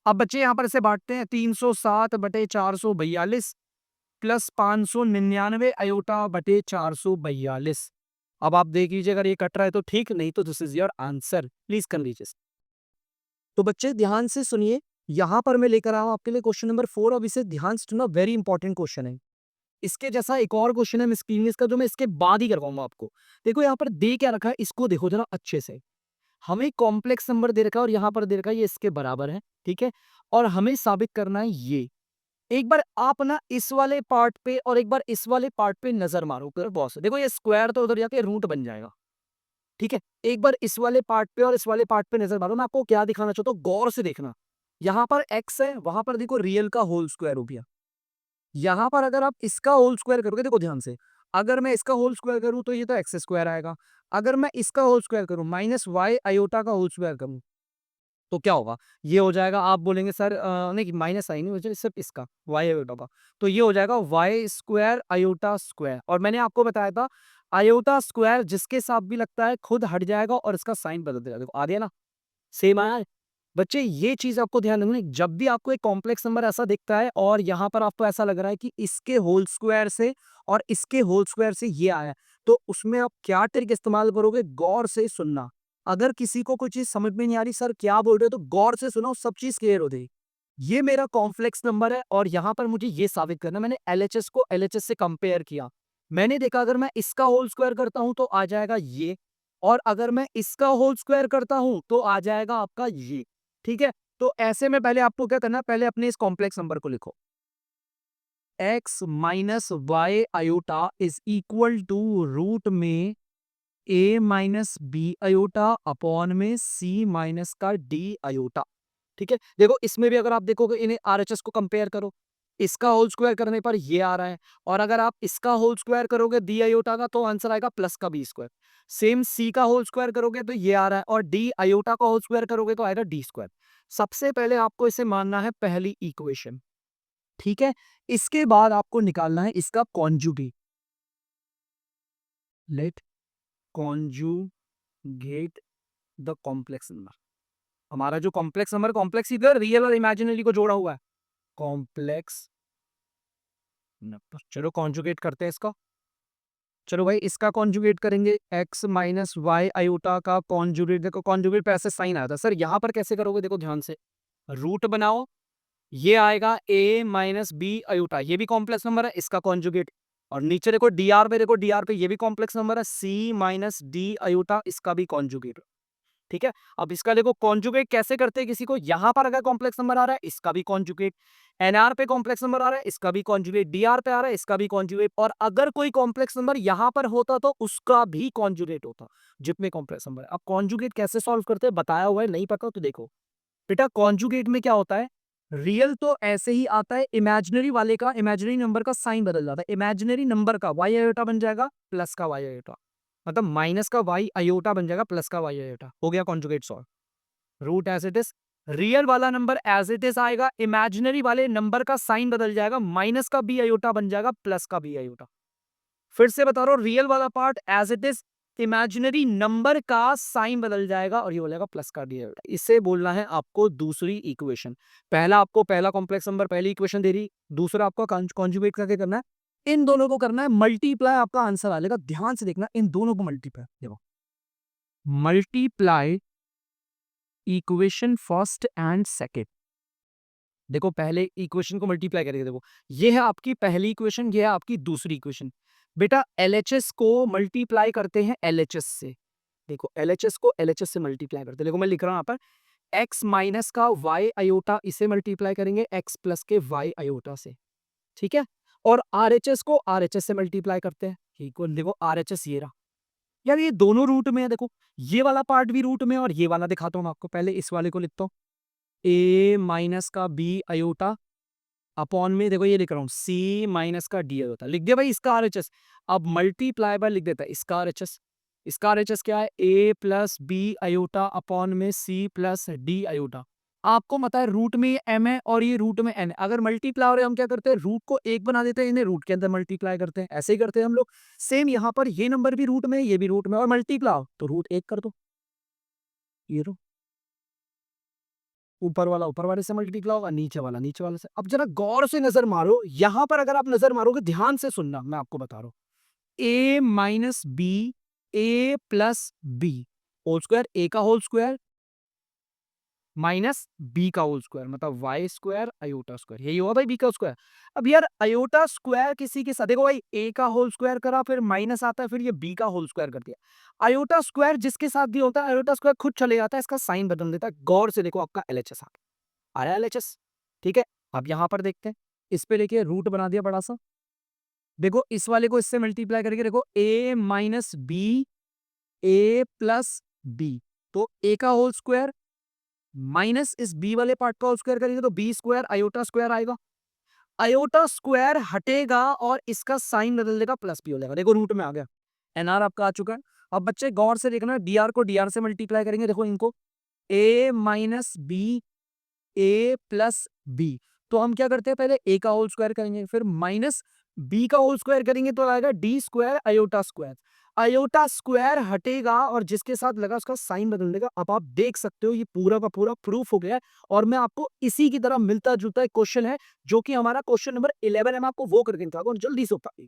अब बच्चे यहाँ पर इसे बांटते हैं 307/442 प्लस 599 अयोटा बटे 442। अब आप देख लीजिए, अगर ये कट रहा है तो ठीक, नहीं तो this is your answer, please कर लीजिए। तो बच्चे ध्यान से सुनिए, यहां पर मैं लेकर आया हूं आपके लिए क्वेश्चन नंबर 4। अब इसे ध्यान से सुनना, वेरी इंपॉर्टेंट क्वेश्चन है। इसके जैसा एक और क्वेश्चन है मिसcellaneous का, जो मैं इसके बाद ही करवाऊंगा आपको। देखो यहाँ पर दे क्या रखा है, इसको देखो जरा अच्छे से। हमें कॉम्प्लेक्स नंबर दे रखा है और यहाँ पर दे रखा है ये इसके बराबर है, ठीक है। और हमें साबित करना है ये। एक बार आप ना इस वाले पार्ट पे और एक बार इस वाले पार्ट पे नजर मारो कर बॉस, देखो ये स्क्वायर तो उधर जाके रूट बन जाएगा, ठीक है। एक बार इस वाले पार्ट पे और इस वाले पार्ट पे नजर मारो। मैं आपको क्या दिखाना चाहता हूँ, गौर से देखना। यहाँ पर एक्स है, वहां पर देखो रियल का होल स्क्वायर हो गया। यहाँ पर अगर आप इसका होल स्क्वायर करोगे, देखो ध्यान से, अगर मैं इसका होल स्क्वायर करूं तो ये तो एक्स स्क्वायर आएगा। अगर मैं इसका होल स्क्वायर करूं माइनस वाई आयोटा का होल स्क्वायर करूं तो क्या होगा, ये हो जाएगा। आप बोलेंगे सर नहीं माइनस आई नहीं मुझे, सिर्फ इसका वाई आयोटा का। तो ये हो जाएगा वाई स्क्वायर आयोटा स्क्वायर। और मैंने आपको बताया था आयोटा स्क्वायर जिसके साथ भी लगता है खुद हट जाएगा और इसका साइन बदल देगा। देखो आ गया ना, सेम आया है। बच्चे ये चीज आपको ध्यान रखना है, जब भी आपको एक कॉम्प्लेक्स नंबर ऐसा दिखता है और यहाँ पर आपको ऐसा लग रहा है कि इसके होल स्क्वायर से और इसके होल स्क्वायर से ये आया है, तो उसमें आप क्या ट्रिक इस्तेमाल करोगे, गौर से सुनना। अगर किसी को कोई चीज समझ में नहीं आ रही, सर क्या बोल रहे हो, तो गौर से सुनो, सब चीज क्लियर हो जाएगी। ये मेरा कॉम्प्लेक्स नंबर है और यहाँ पर मुझे ये साबित करना है। मैंने एलएचएस को एलएचएस से कंपेयर किया। मैंने देखा अगर मैं इसका होल स्क्वायर करता हूं तो आ जाएगा ये, और अगर मैं इसका होल स्क्वायर करता हूं तो आ जाएगा आपका ये, ठीक है। तो ऐसे में पहले आपको क्या करना है, पहले अपने इस कॉम्प्लेक्स नंबर को लिखो। x minus y iota is equal to root में a minus b iota upon में c माइनस का d आयोटा, ठीक है। देखो इसमें भी अगर आप देखोगे, इन्हें आरएचएस को कंपेयर करो, इसका होल स्क्वायर करने पर ये आ रहा है, और अगर आप इसका होल स्क्वायर करोगे डी आयोटा का तो आंसर आएगा प्लस का बी स्क्वायर। सेम सी का होल स्क्वायर करोगे तो ये आ रहा है, और डी आयोटा का होल स्क्वायर करोगे तो आएगा डी स्क्वायर। सबसे पहले आपको इसे मानना है पहली इक्वेशन, ठीक है। इसके बाद आपको निकालना है इसका conjugate. Let conjugate the complex number. हमारा जो कॉम्प्लेक्स नंबर, कॉम्प्लेक्स इधर रियल और इमेजिनरी को जोड़ा हुआ है, कॉम्प्लेक्स नंबर। चलो कॉन्जुगेट करते हैं इसका। चलो भाई इसका कॉन्जुगेट करेंगे, x माइनस वाई आयोटा का कॉन्जुगेट। देखो कॉन्जुगेट पे ऐसे साइन आया था सर, यहाँ पर कैसे करोगे, देखो ध्यान से, रूट बनाओ, ये आएगा a माइनस बी आयोटा, ये भी कॉम्प्लेक्स नंबर है, इसका कॉन्जुगेट। और नीचे देखो dr पे, देखो dr पे ये भी कॉम्प्लेक्स नंबर है, c माइनस डी आयोटा, इसका भी कॉन्जुगेट, ठीक है। अब इसका देखो कॉन्जुगेट कैसे करते हैं किसी को, यहां पर अगर कॉम्प्लेक्स नंबर आ रहा है इसका भी कॉन्जुगेट, एनआर पे कॉम्प्लेक्स नंबर आ रहा है इसका भी कॉन्जुगेट, डीआर पे आ रहा है इसका भी कॉन्जुगेट, और अगर कोई कॉम्प्लेक्स नंबर यहां पर होता तो उसका भी कॉन्जुगेट होता, जितने कॉम्प्लेक्स नंबर है। अब कॉन्जुगेट कैसे सॉल्व करते हैं बताया हुआ है, नहीं पता तो देखो बेटा, कॉन्जुगेट में क्या होता है, रियल तो ऐसे ही आता है, इमेजिनरी वाले का, इमेजिनरी नंबर का साइन बदल जाता है। इमेजिनरी नंबर का वाई आयोटा बन जाएगा प्लस का वाई आयोटा, मतलब माइनस का वाई आयोटा बन जाएगा प्लस का वाई आयोटा, हो गया conjugate solve. Root as it is, real वाला नंबर एज इट इज आएगा, इमेजिनरी वाले नंबर का साइन बदल जाएगा, माइनस का बी आयोटा बन जाएगा प्लस का बी आयोटा। फिर से बता रहा हूं, रियल वाला part as it is, imaginary number का साइन बदल जाएगा और ये बोलेगा प्लस का डी आयोटा। इसे बोलना है आपको दूसरी इक्वेशन। पहला आपको पहला कॉम्प्लेक्स नंबर पहली इक्वेशन दे रही, दूसरा आपको कॉन्जुगेट करके करना है, इन दोनों को करना है मल्टीप्लाई, आपका आंसर आ जाएगा। ध्यान से देखना, इन दोनों को मल्टीप्लाई, देखो multiply equation first and second. देखो पहले इक्वेशन को मल्टीप्लाई करके देखो, ये है आपकी पहली इक्वेशन, ये है आपकी दूसरी इक्वेशन। बेटा एलएचएस को मल्टीप्लाई करते हैं एलएचएस से, देखो एलएचएस को एलएचएस से मल्टीप्लाई करते हैं। देखो मैं लिख रहा हूं यहाँ पर x माइनस का y आयोटा, इसे मल्टीप्लाई करेंगे x प्लस के y आयोटा से, ठीक है। और आरएचएस को आरएचएस से मल्टीप्लाई करते हैं, ठीक है। देखो आरएचएस ये रहा, यार ये दोनों रूट में है, देखो ये वाला पार्ट भी रूट में है और ये वाला दिखाता हूं मैं आपको। पहले इस वाले को लिखता हूं, a माइनस का b आयोटा अपॉन में, देखो ये लिख रहा हूँ c माइनस का d आयोटा, लिख दिया भाई इसका आरएचएस। अब मल्टीप्लाई बाय लिख देता है इसका आरएचएस। इसका आरएचएस क्या है, a plus b iota upon में c प्लस डी आयोटा। आपको पता है रूट में ये m है और ये रूट में n है, अगर मल्टीप्लाई हो रहे हम क्या करते हैं, रूट को एक बना देते हैं, इन्हें रूट के अंदर मल्टीप्लाई करते हैं, ऐसे ही करते हैं हम लोग। सेम यहाँ पर ये नंबर भी रूट में, ये भी रूट में, और मल्टीप्लाई हो तो रूट एक कर दो, ये रो ऊपर वाला ऊपर वाले से मल्टीप्लाई होगा, नीचे वाला नीचे वाले से। अब जरा गौर से नजर मारो, यहां पर अगर आप नजर मारोगे, ध्यान से सुनना, मैं आपको बता रहा हूं, ए minus b, a plus B whole square, ए का होल स्क्वायर माइनस बी का होल स्क्वायर, मतलब वाई स्क्वायर अयोटा स्क्वायर, यही हुआ भाई बी का स्क्वायर। अब यार अयोटा स्क्वायर किसी के साथ, देखो भाई ए का होल स्क्वायर करा, फिर माइनस आता है, फिर ये बी का होल स्क्वायर कर दिया। अयोटा स्क्वायर जिसके साथ भी होता है, अयोटा स्क्वायर खुद चले जाता है, इसका साइन बदल देता है। गौर से देखो, आपका एलएचएस आ रहा है, एलएचएस, ठीक है। अब यहां पर देखते हैं, इस पे देखिए रूट बना दिया बड़ा सा, देखो इस वाले को इससे मल्टीप्लाई करके देखो, ए minus b, a plus b, तो ए का होल स्क्वायर माइनस इस बी वाले पार्ट का होल स्क्वायर करेंगे तो बी स्क्वायर अयोटा स्क्वायर आएगा। अयोटा स्क्वायर हटेगा और इसका साइन बदल देगा, प्लस बी हो जाएगा। देखो रूट में आ गया, एनआर आपका आ चुका है। अब बच्चे गौर से देखना, डीआर को डीआर से मल्टीप्लाई करेंगे, देखो इनको, ए minus b, a plus b, तो हम क्या करते हैं, पहले ए का होल स्क्वायर करेंगे, फिर माइनस बी का होल स्क्वायर करेंगे तो आएगा d square iota square. Iota square हटेगा और जिसके साथ लगा उसका साइन बदल देगा। अब आप देख सकते हो, ये पूरा का पूरा प्रूफ हो गया है। और मैं आपको इसी की तरह मिलता जुलता एक क्वेश्चन है, जो कि हमारा क्वेश्चन नंबर 11 है, मैं आपको वो करके दिखाऊंगा, और जल्दी से होता है।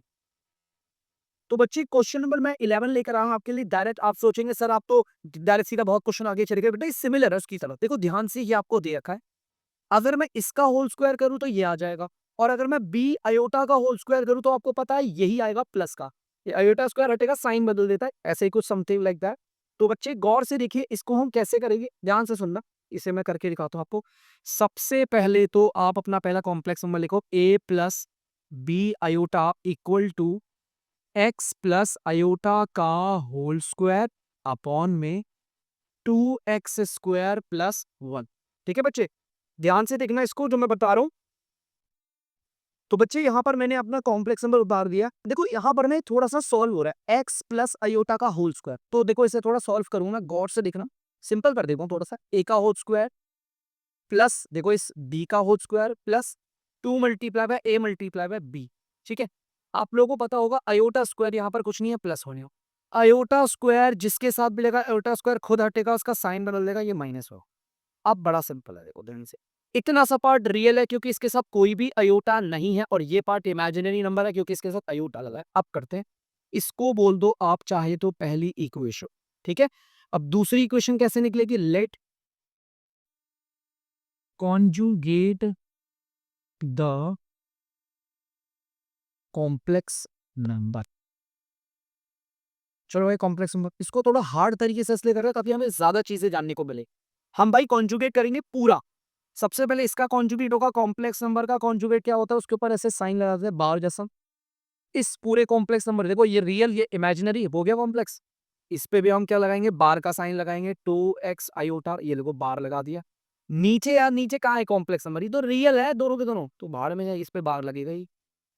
तो बच्चे क्वेश्चन नंबर मैं 11 लेकर आया हूं आपके लिए। डायरेक्ट आप सोचेंगे सर आप तो डायरेक्ट सीधा बहुत क्वेश्चन आगे चले गए, बेटा सिमिलर है उसकी तरह। देखो ध्यान से, ये आपको दे रखा है, अगर मैं इसका होल स्क्वायर करूं तो ये आ जाएगा, और अगर मैं बी अयोटा का होल स्क्वायर करूं तो आपको पता है यही आएगा प्लस का। ये अयोटा स्क्वायर हटेगा, साइन बदल देता है, ऐसे ही कुछ समथिंग लाइक दैट। तो बच्चे गौर से देखिए, इसको हम कैसे करेंगे, ध्यान से सुनना, इसे मैं करके दिखाता हूं आपको। सबसे पहले तो आप अपना पहला कॉम्प्लेक्स नंबर लिखो, A plus B iota equal to X plus iota का होल स्क्वायर अपॉन में 2x² + 1। ठीक है बच्चे, ध्यान से देखना इसको जो मैं बता रहा हूं। तो बच्चे यहां पर मैंने अपना कॉम्प्लेक्स नंबर उतार दिया, देखो यहां पर मैं थोड़ा सा सॉल्व हो रहा है, एक्स प्लस अयोटा का होल स्क्वायर। तो देखो इसे थोड़ा सॉल्व करूंगा, गौर से देखना, सिंपल कर देता हूं थोड़ा सा। ए का होल स्क्वायर प्लस देखो इस बी का whole square plus 2 multiply by A multiply by b. ठीक है, आप लोगों को पता होगा अयोटा स्क्वायर यहां पर कुछ नहीं है, प्लस होने हो। अयोटा स्क्वायर जिसके साथ मिलेगा, अयोटा स्क्वायर खुद हटेगा, उसका साइन बदल देगा, ये माइनस हो। अब बड़ा सिंपल है, देखो ध्यान से, इतना सा पार्ट रियल है क्योंकि इसके साथ कोई भी अयोटा नहीं है, और ये पार्ट इमेजिनरी नंबर है क्योंकि इसके साथ अयोटा लगा है। अब करते हैं, इसको बोल दो आप चाहे तो पहली इक्वेशन। ठीक है, अब दूसरी इक्वेशन कैसे निकलेगी, let conjugate the complex number. चलो भाई कॉम्प्लेक्स नंबर, इसको थोड़ा हार्ड तरीके से इसलिए कर रहे हैं ताकि हमें ज्यादा चीजें जानने को मिले। हम भाई कॉन्जुगेट करेंगे पूरा। सबसे पहले इसका कॉन्जुगेट होगा, कॉम्प्लेक्स नंबर का कॉन्जुगेट क्या होता है, उसके ऊपर ऐसे साइन लगा देते हैं बार जैसा। इस पूरे कॉम्प्लेक्स नंबर, देखो ये रियल ये इमेजिनरी हो गया कॉम्प्लेक्स, इस पे भी हम क्या लगाएंगे, बार का साइन लगाएंगे, 2x आयोटा, ये देखो बार लगा दिया। नीचे यार, नीचे कहाँ है कॉम्प्लेक्स नंबर, ये तो रियल है दोनों के दोनों, तो बाहर में इस पे बार लगेगा ही।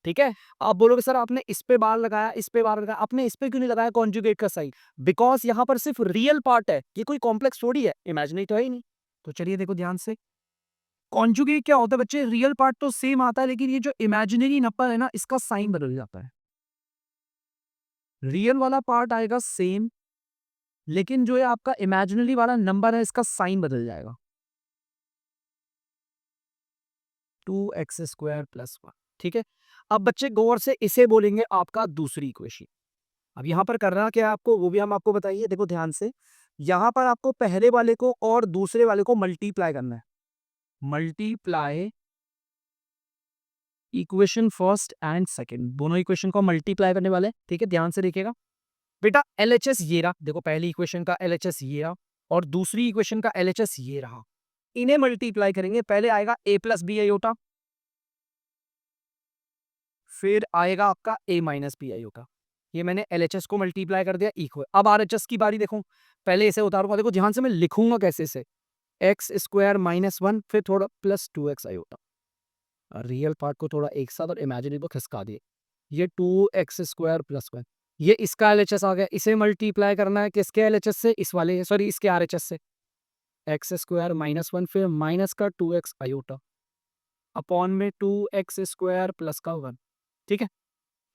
ठीक है, आप बोलोगे सर आपने इस पे बार लगाया, इस पे बार लगाया, आपने इस पे क्यों नहीं लगाया कॉन्जुगेट का साइन, बिकॉज यहाँ पर सिर्फ रियल पार्ट है, ये कोई कॉम्प्लेक्स थोड़ी है, इमेजिनरी तो है ही नहीं। तो चलिए देखो ध्यान से, कॉन्जुगेट क्या होता है बच्चे, रियल पार्ट तो सेम आता है, लेकिन ये जो इमेजिनरी नंबर है ना, इसका साइन बदल जाता है। रियल वाला पार्ट आएगा सेम, लेकिन जो है आपका इमेजिनरी वाला नंबर है, इसका साइन बदल जाएगा। 2x² + 1। ठीक है, अब बच्चे गौर से इसे बोलेंगे आपका दूसरी इक्वेशन। अब यहां पर करना क्या है आपको, वो भी हम आपको बताइए, देखो ध्यान से, यहां पर आपको पहले वाले को और दूसरे वाले को मल्टीप्लाई करना है। Multiply equation first and second, दोनों इक्वेशन को मल्टीप्लाई करने वाले। ठीक है, ध्यान से देखिएगा बेटा, एलएचएस ये रहा, देखो पहली इक्वेशन का एलएचएस ये रहा, और दूसरी इक्वेशन का एलएचएस ये रहा। इन्हें मल्टीप्लाई करेंगे, पहले आएगा a + b आयोटा, फिर आएगा आपका a - b आयोटा। ये मैंने एलएचएस को मल्टीप्लाई कर दिया, इक्वल। अब आरएचएस की बारी देखो, पहले इसे उतारूंगा, देखो ध्यान से मैं लिखूंगा कैसे से, x² - 1, फिर थोड़ा plus 2x iota, real part को थोड़ा एक साथ और इमेजिनरी को खिसका दिए, ये 2x² + 1। ये इसका एलएचएस आ गया, इसे मल्टीप्लाई करना है किसके एलएचएस से, इस वाले, सॉरी इसके आरएचएस से, x² - 1, फिर माइनस का 2x आयोटा अपॉन में 2x² + का 1। ठीक है,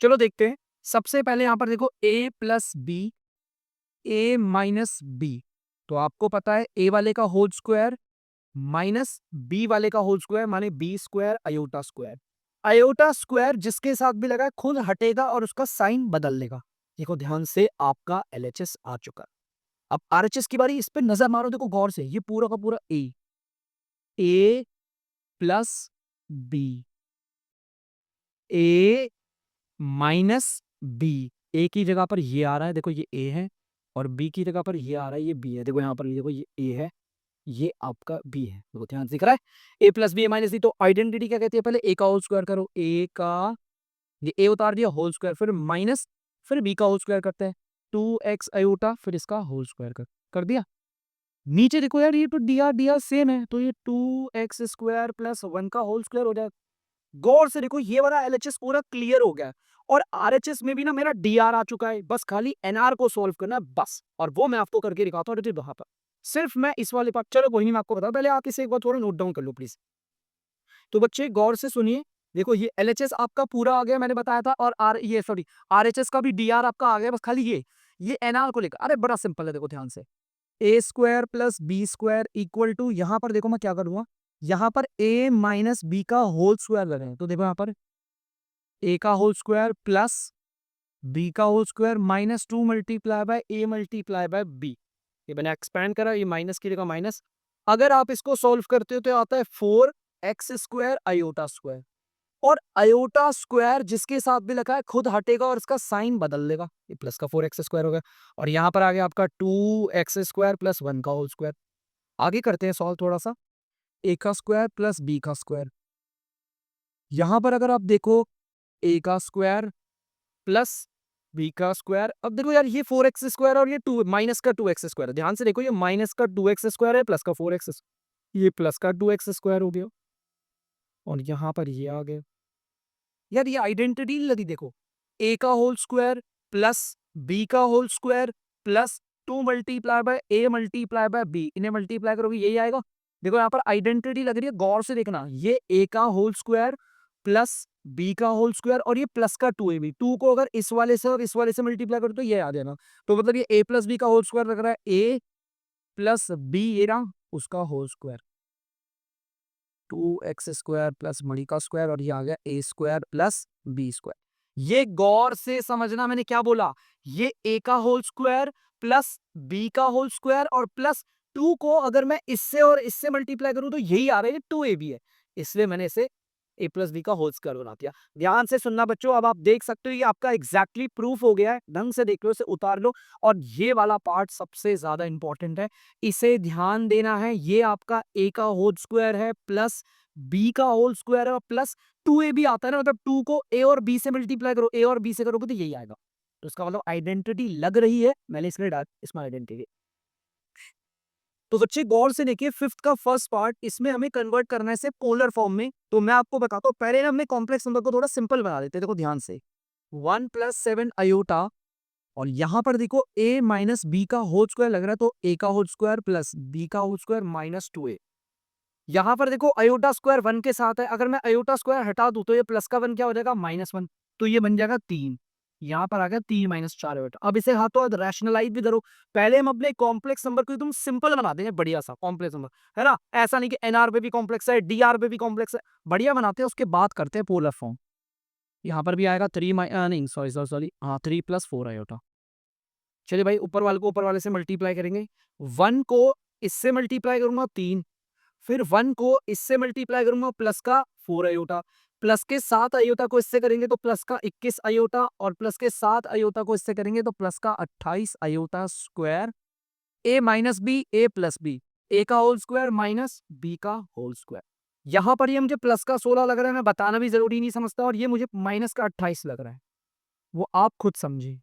चलो देखते हैं। सबसे पहले यहां पर देखो a + b, a - b, तो आपको पता है a वाले का होल स्क्वायर माइनस बी वाले का होल स्क्वायर माने b square iota square. Iota square जिसके साथ भी लगा है खुद हटेगा और उसका साइन बदल लेगा। देखो ध्यान से, आपका एलएचएस आ चुका। अब आरएचएस की बारी, इस पे नजर मारो, देखो गौर से, ये पूरा का पूरा ए प्लस बी, ए माइनस बी। ए की जगह पर ये आ रहा है, देखो ये ए है, और बी की जगह पर ये आ रहा है, ये बी है। देखो यहाँ पर देखो ये ए है, ये आपका बी है। देखो ध्यान से दिख रहा है, A plus B A minus B. तो आइडेंटिटी क्या कहती है, पहले ए का होल स्क्वायर करो, ए का ये ए उतार दिया होल स्क्वायर, फिर माइनस, फिर बी का होल स्क्वायर करते हैं, 2x अयोटा, फिर इसका होल स्क्वायर कर दिया। नीचे देखो यार, ये तो डी आर सेम है, तो ये 2x स्क्वायर प्लस 1 का होल स्क्वायर हो जाएगा। गौर से देखो, ये वाला एलएचएस पूरा क्लियर हो गया है, और आरएचएस में भी ना मेरा डीआर आ चुका है। बस खाली एनआर को सॉल्व करना है बस, और वो मैं आपको करके दिखाता हूँ वहां पर। सिर्फ मैं इस वाले पार्ट, चलो कोई नहीं, मैं आपको बताऊं, पहले आप इसे एक बार थोड़ा नोट डाउन कर लो प्लीज। तो बच्चे गौर से सुनिए, देखो ये एलएचएस आपका पूरा आ गया, मैंने बताया था, और आरएचएस का भी डीआर आपका आ गया। बस खाली ये एनआर को लेकर, अरे बड़ा सिंपल है, देखो ध्यान से, A square plus B square equal to, यहां पर देखो मैं क्या करूंगा, यहां पर ए माइनस बी का होल स्क्वायर लगे, तो देखो यहां पर ए का होल स्क्वायर प्लस बी का whole square minus 2 multiply by A multiply by B. ये मैंने एक्सपैंड करा, ये माइनस की जगह माइनस। अगर आप इसको सॉल्व करते हो तो आता है 4x स्क्वायर अयोटा स्क्वायर, और अयोटा स्क्वायर जिसके साथ भी लिखा है खुद हटेगा और इसका साइन बदल देगा, ये प्लस का 4x स्क्वायर हो गया, और यहां पर आ गया आपका 2x स्क्वायर प्लस 1 का होल स्क्वायर। आगे करते हैं सॉल्व थोड़ा सा, ए का स्क्वायर प्लस बी का स्क्वायर। यहां पर अगर आप देखो, ए का स्क्वायर प्लस बी का स्क्वायर, अब देखो यार ये 4x स्क्वायर और ये टू माइनस का 2x स्क्वायर, ध्यान से देखो, ये माइनस का 2x स्क्वायर है, प्लस का 4x, ये प्लस का 2x स्क्वायर हो गया, और यहां पर ये आ गया। यार ये आइडेंटिटी नहीं लगी, देखो, ए का होल स्क्वायर प्लस बी का whole square plus 2 multiply by A multiply by b, इन्हें मल्टीप्लाई करोगे यही आएगा। देखो यहाँ पर आइडेंटिटी लग रही है, गौर से देखना, ये ए का होल स्क्वायर प्लस बी का होल स्क्वायर, और ये प्लस का 2ab, 2 को अगर इस वाले से और इस वाले से मल्टीप्लाई करो तो ये आ जाएगा। तो मतलब ये ए प्लस बी का होल स्क्वायर लग रहा है, ए प्लस बी, ये रहा उसका whole square, 2x square plus मणि का स्क्वायर, और ये आ गया A square plus B square. ये गौर से समझना, मैंने क्या बोला, ये ए का होल स्क्वायर प्लस बी का होल स्क्वायर और प्लस 2 को अगर मैं इससे और इससे मल्टीप्लाई करूं तो यही आ रहा है, 2ab है, इसलिए मैंने इसे ए प्लस बी का होल स्क्वायर बना दिया। ध्यान से सुनना बच्चों, अब आप देख सकते हो ये आपका एग्जैक्टली प्रूफ हो गया है, ढंग से देख लो, इसे उतार लो, और ये वाला पार्ट सबसे ज्यादा इंपॉर्टेंट है, इसे ध्यान देना है। ये आपका ए का होल स्क्वायर है प्लस बी का होल स्क्वायर है, और प्लस 2ab आता है ना, मतलब 2 को ए और बी से मल्टीप्लाई करो, ए और बी से करोगे तो यही आएगा। तो इसका मतलब आइडेंटिटी लग रही है, मैंने इसमें डाल इसमें आइडेंटिटी। तो बच्चे गौर से देखिए, फिफ्थ का फर्स्ट पार्ट, इसमें हमें कन्वर्ट करना है इसे पोलर फॉर्म में। तो मैं आपको बताता हूँ, पहले ना हमें कॉम्प्लेक्स नंबर को थोड़ा सिंपल बना देते हैं। देखो ध्यान से, 1 प्लस 7 अयोटा, और यहां पर देखो a माइनस बी का होल स्क्वायर लग रहा है, तो a का होल स्क्वायर प्लस b का होल स्क्वायर माइनस 2a। यहां पर देखो अयोटा स्क्वायर 1 के साथ है, अगर मैं अयोटा स्क्वायर हटा दूं तो ये प्लस का 1 क्या हो जाएगा, -1, तो ये बन जाएगा 3। यहां पर आ गया 3 माइनस 4 अयोटा। अब इसे हाथों हाथ रैशनलाइज भी करो। पहले हम अपने कॉम्प्लेक्स नंबर को एकदम सिंपल बना देंगे, बढ़िया सा कॉम्प्लेक्स नंबर, है ना, ऐसा नहीं कि एनआर पे भी कॉम्प्लेक्स है, डीआर पे भी कॉम्प्लेक्स है, बढ़िया बनाते हैं, उसके बाद करते हैं पोलर फॉर्म। यहाँ पर भी आएगा 3 नहीं सॉरी सॉरी सॉरी, हाँ 3 प्लस 4 आयोटा। चलिए भाई, ऊपर वाले को ऊपर वाले से मल्टीप्लाई करेंगे, 1 को इससे मल्टीप्लाई करूंगा 3, फिर 1 को इससे मल्टीप्लाई करूंगा प्लस का 4 अयोटा, प्लस के 7 अयोटा को इससे करेंगे तो प्लस का 21 अयोटा, और प्लस के 7 अयोटा को इससे करेंगे तो प्लस का 28 aorta square, A minus b, a plus B, ए का होल स्क्वायर माइनस बी का होल स्क्वायर। यहां पर ये मुझे प्लस का 16 लग रहा है, मैं बताना भी जरूरी नहीं समझता, और ये मुझे माइनस का 28 लग रहा है, वो आप खुद समझिए।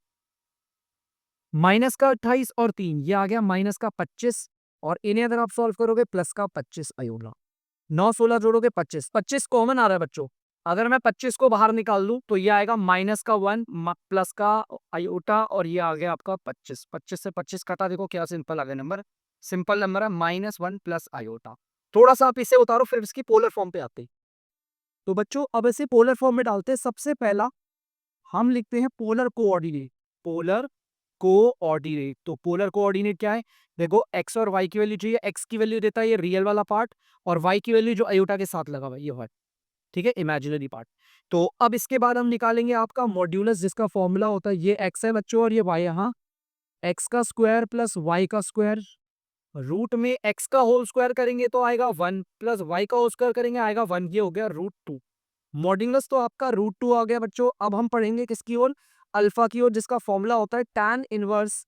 माइनस का 28 और 3, ये आ गया माइनस का 25, और इन्हें अगर आप सॉल्व करोगे प्लस का 25 अयोटा, 9 16 जोड़ोगे 25, 25 कॉमन आ रहा है बच्चों, अगर मैं 25 को बाहर निकाल दूं तो ये आएगा माइनस का 1 प्लस का अयोटा, और ये आ गया आपका 25, 25 से 25 कटा, देखो क्या सिंपल आ गया नंबर, सिंपल नंबर है -1 प्लस अयोटा। थोड़ा सा आप इसे उतारो, फिर इसकी पोलर फॉर्म पे आते हैं। तो बच्चों अब इसे पोलर फॉर्म में डालते हैं। सबसे पहला हम लिखते हैं पोलर कोऑर्डिनेट, पोलर कोऑर्डिनेट। तो पोलर कोऑर्डिनेट क्या है? देखो x और y की वैल्यू चाहिए, x की वैल्यू देता है ये रियल वाला पार्ट, और y की वैल्यू जो अयोटा के साथ लगा हुआ है ये वाला, ठीक है, इमेजिनरी पार्ट। तो अब इसके बाद हम निकालेंगे आपका मॉड्यूलस, जिसका फॉर्मूला होता है ये x है बच्चों और ये y है। हाँ, x का स्क्वायर प्लस y का स्क्वायर, रूट में x का होल स्क्वायर करेंगे तो आएगा 1, प्लस y का होल स्क्वायर करेंगे आएगा 1, ये हो गया √2। मॉड्यूलस तो आपका √2 आ गया बच्चों। अब हम पढ़ेंगे किसकी ओर? अल्फा की ओर, जिसका फॉर्मूला होता है tan inverse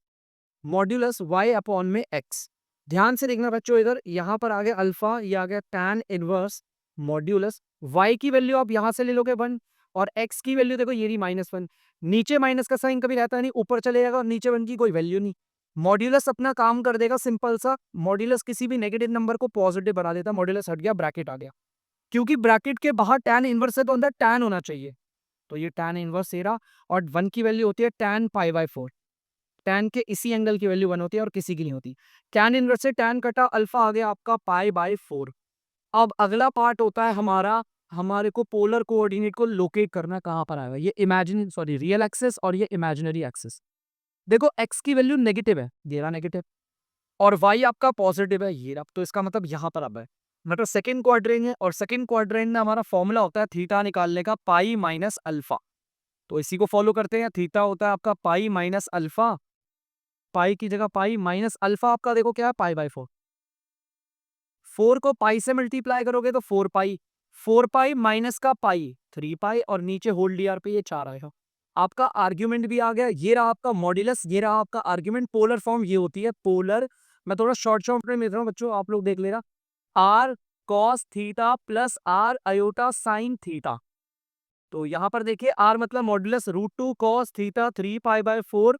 modulus y upon में x। ध्यान से देखना बच्चों, इधर यहाँ पर आ गया अल्फा, ये आ गया tan इनवर्स मॉड्यूलस। y की वैल्यू आप यहाँ से ले लोगे 1, और x की वैल्यू देखो ये रही -1। नीचे माइनस का साइन कभी रहता नहीं, ऊपर चले जाएगा और नीचे 1 की कोई वैल्यू नहीं। मॉड्यूलस अपना काम कर देगा सिंपल सा, मॉड्यूलस किसी भी नेगेटिव नंबर को पॉजिटिव बना देता है। मॉड्यूलस हट गया, ब्रैकेट आ गया, क्योंकि ब्रैकेट के बाहर tan इनवर्स है तो अंदर tan होना चाहिए, तो ये tan इनवर्स ये रहा। और 1 की वैल्यू होती है tan π/4। tan के इसी एंगल की वैल्यू 1 होती है और किसी की नहीं होती। tan इनवर्स से tan कटा, अल्फा आ गया आपका π/4। अब अगला पार्ट होता है हमारा, हमारे को पोलर कोऑर्डिनेट को लोकेट करना कहाँ पर आएगा। ये इमेजिनरी सॉरी रियल एक्सिस और ये इमेजिनरी एक्सिस। देखो x की वैल्यू नेगेटिव है, ये रहा नेगेटिव, और y आपका पॉजिटिव है, ये रहा। तो इसका मतलब यहाँ पर अब है, मतलब सेकंड क्वाड्रेंट है, और सेकंड क्वाड्रेंट में हमारा फॉर्मूला होता है थीटा निकालने का पाई माइनस अल्फा। तो इसी को फॉलो करते हैं। थीटा होता है आपका पाई माइनस अल्फा, पाई की जगह पाई माइनस अल्फा आपका देखो क्या है π/4। 4 को पाई से मल्टीप्लाई करोगे तो 4 पाई, 4 पाई माइनस का पाई 3 पाई, और नीचे होल डीआर पे ये 4 आएगा। आपका आर्ग्यूमेंट भी आ गया, ये रहा आपका मॉड्यूलस, ये रहा आपका आर्ग्यूमेंट। पोलर फॉर्म ये होती है पोलर। मैं थोड़ा शॉर्ट में मिल रहा हूँ बच्चों, आप लोग देख लेना। R cos theta plus R iota sine theta. तो यहां पर देखिए आर मतलब modulus √2 cos theta 3π/4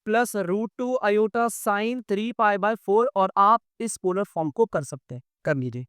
plus √2 iota sine 3π/4, और आप इस पोलर फॉर्म को कर सकते हैं, कर लीजिए।